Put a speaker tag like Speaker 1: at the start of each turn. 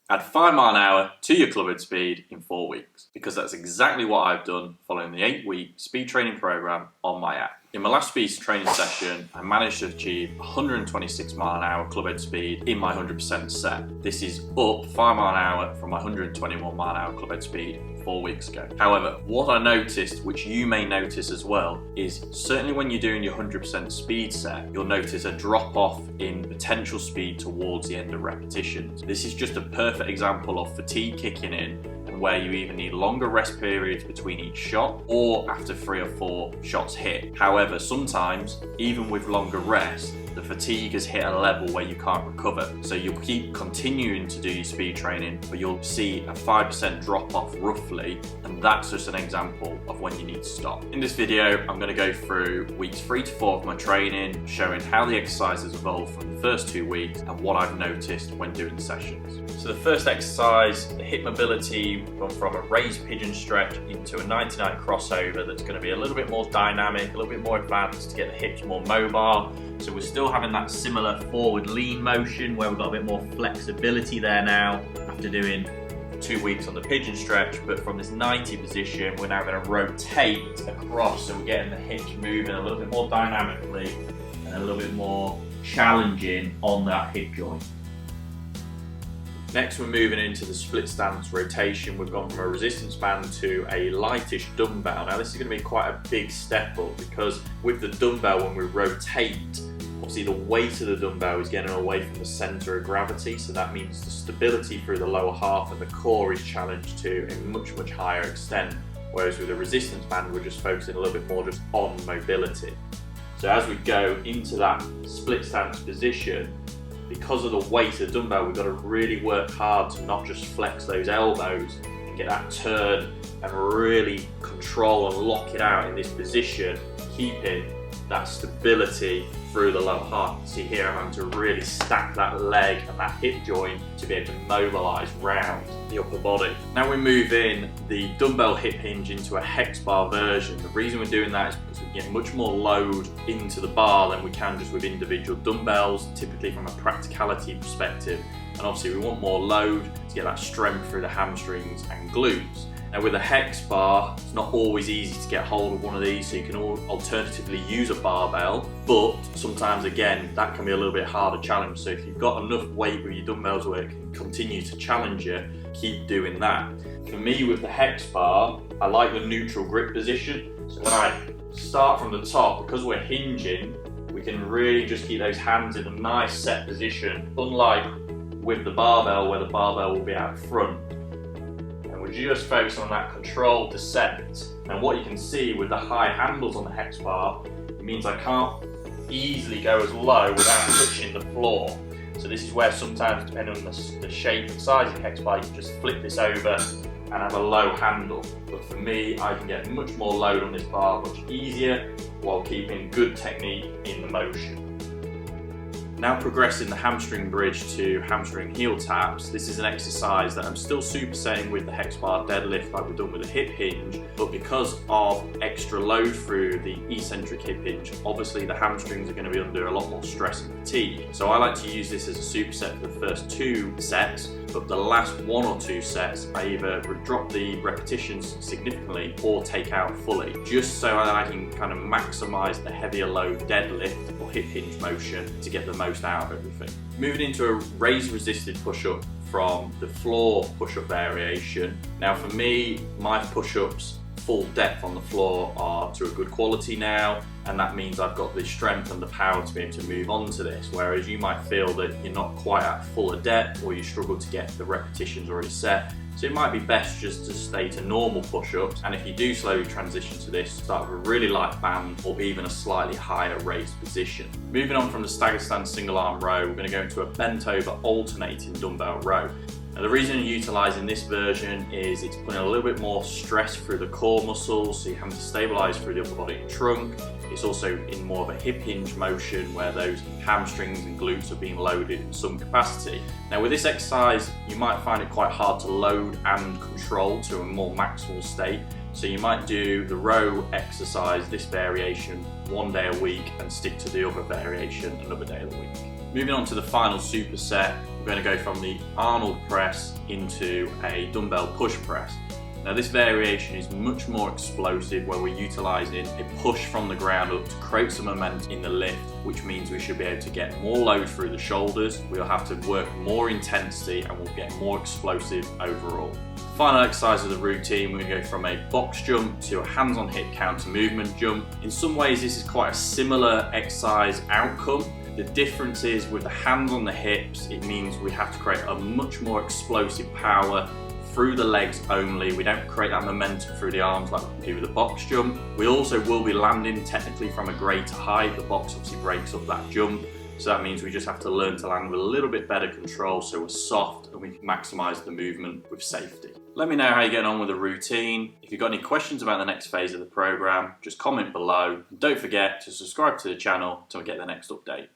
Speaker 1: Add 5 miles an hour to your clubhead speed in 4 weeks, because that's exactly what I've done following the 8-week speed training program on my app. In my last speed training session, I managed to achieve 126 mile an hour clubhead speed in my 100% set. This is up 5 miles an hour from my 121 mile an hour clubhead speed 4 weeks ago. However, what I noticed, which you may notice as well, is certainly when you're doing your 100% speed set, you'll notice a drop off in potential speed towards the end of repetitions. This is just a perfect example of fatigue kicking in, and where you either need longer rest periods between each shot or after 3 or 4 shots hit. However, sometimes, even with longer rest, the fatigue has hit a level where you can't recover. So you'll keep continuing to do your speed training, but you'll see a 5% drop off roughly, and that's just an example of when you need to stop. In this video, I'm going to go through weeks 3 to 4 of my training, showing how the exercise has evolved from the first 2 weeks and what I've noticed when doing sessions. So the first exercise, the hip mobility, we've gone from a raised pigeon stretch into a 99 crossover that's going to be a little bit more dynamic, a little bit more advanced to get the hips more mobile. So we're still having that similar forward lean motion where we've got a bit more flexibility there now after doing 2 weeks on the pigeon stretch, but from this 90 position we're now going to rotate across, so we're getting the hips moving a little bit more dynamically and a little bit more challenging on that hip joint. Next, we're moving into the split stance rotation. We've gone from a resistance band to a lightish dumbbell. Now this is going to be quite a big step up, because with the dumbbell, when we rotate, obviously the weight of the dumbbell is getting away from the center of gravity, so that means the stability through the lower half and the core is challenged to a much higher extent, whereas with the resistance band we're just focusing a little bit more just on mobility. So as we go into that split stance position, because of the weight of the dumbbell, we've got to really work hard to not just flex those elbows and get that turn and really control and lock it out in this position, keeping that stability through the lower half. You see here I'm having to really stack that leg and that hip joint to be able to mobilise round the upper body. Now we move in the dumbbell hip hinge into a hex bar version. The reason we're doing that is because we get much more load into the bar than we can just with individual dumbbells, typically from a practicality perspective. And obviously we want more load to get that strength through the hamstrings and glutes. Now with a hex bar, it's not always easy to get hold of one of these, so you can alternatively use a barbell, but sometimes again that can be a little bit harder challenge. So if you've got enough weight with your dumbbells where it can continue to challenge you, keep doing that. For me with the hex bar, I like the neutral grip position. So when I start from the top, because we're hinging, we can really just keep those hands in a nice set position, unlike with the barbell where the barbell will be out front. We're just focusing on that controlled descent. And what you can see with the high handles on the hex bar, it means I can't easily go as low without touching the floor. So this is where sometimes, depending on the shape and size of the hex bar, you can just flip this over and have a low handle. But for me, I can get much more load on this bar much easier while keeping good technique in the motion. Now progressing the hamstring bridge to hamstring heel taps. This is an exercise that I'm still supersetting with the hex bar deadlift like we've done with the hip hinge, but because of extra load through the eccentric hip hinge, obviously the hamstrings are going to be under a lot more stress and fatigue. So I like to use this as a superset for the first 2 sets, but the last 1 or 2 sets I either drop the repetitions significantly or take out fully, just so that I can kind of maximize the heavier load deadlift or hip hinge motion to get the most out of everything. Moving into a raised resisted push-up from the floor push-up variation. Now for me, my push-ups full depth on the floor are to a good quality now, and that means I've got the strength and the power to be able to move on to this, whereas you might feel that you're not quite at full depth or you struggle to get the repetitions already set. So it might be best just to stay to normal push-ups, and if you do slowly transition to this, start with a really light band or even a slightly higher raised position. Moving on from the stagger stand single arm row, we're going to go into a bent over alternating dumbbell row. Now the reason you're utilising this version is it's putting a little bit more stress through the core muscles, so you're having to stabilise through the upper body and trunk. It's also in more of a hip hinge motion where those hamstrings and glutes are being loaded in some capacity. Now with this exercise, you might find it quite hard to load and control to a more maximal state. So you might do the row exercise, this variation, 1 day a week, and stick to the other variation another day of the week. Moving on to the final superset, we're going to go from the Arnold press into a dumbbell push press. Now this variation is much more explosive, where we're utilising a push from the ground up to create some momentum in the lift, which means we should be able to get more load through the shoulders. We'll have to work more intensity and we'll get more explosive overall. Final exercise of the routine, we're going to go from a box jump to a hands on hip counter movement jump. In some ways this is quite a similar exercise outcome. The difference is with the hands on the hips, it means we have to create a much more explosive power through the legs only. We don't create that momentum through the arms like we can do with a box jump. We also will be landing technically from a greater height. The box obviously breaks up that jump. So that means we just have to learn to land with a little bit better control, so we're soft and we can maximise the movement with safety. Let me know how you're getting on with the routine. If you've got any questions about the next phase of the programme, just comment below. And don't forget to subscribe to the channel to get the next update.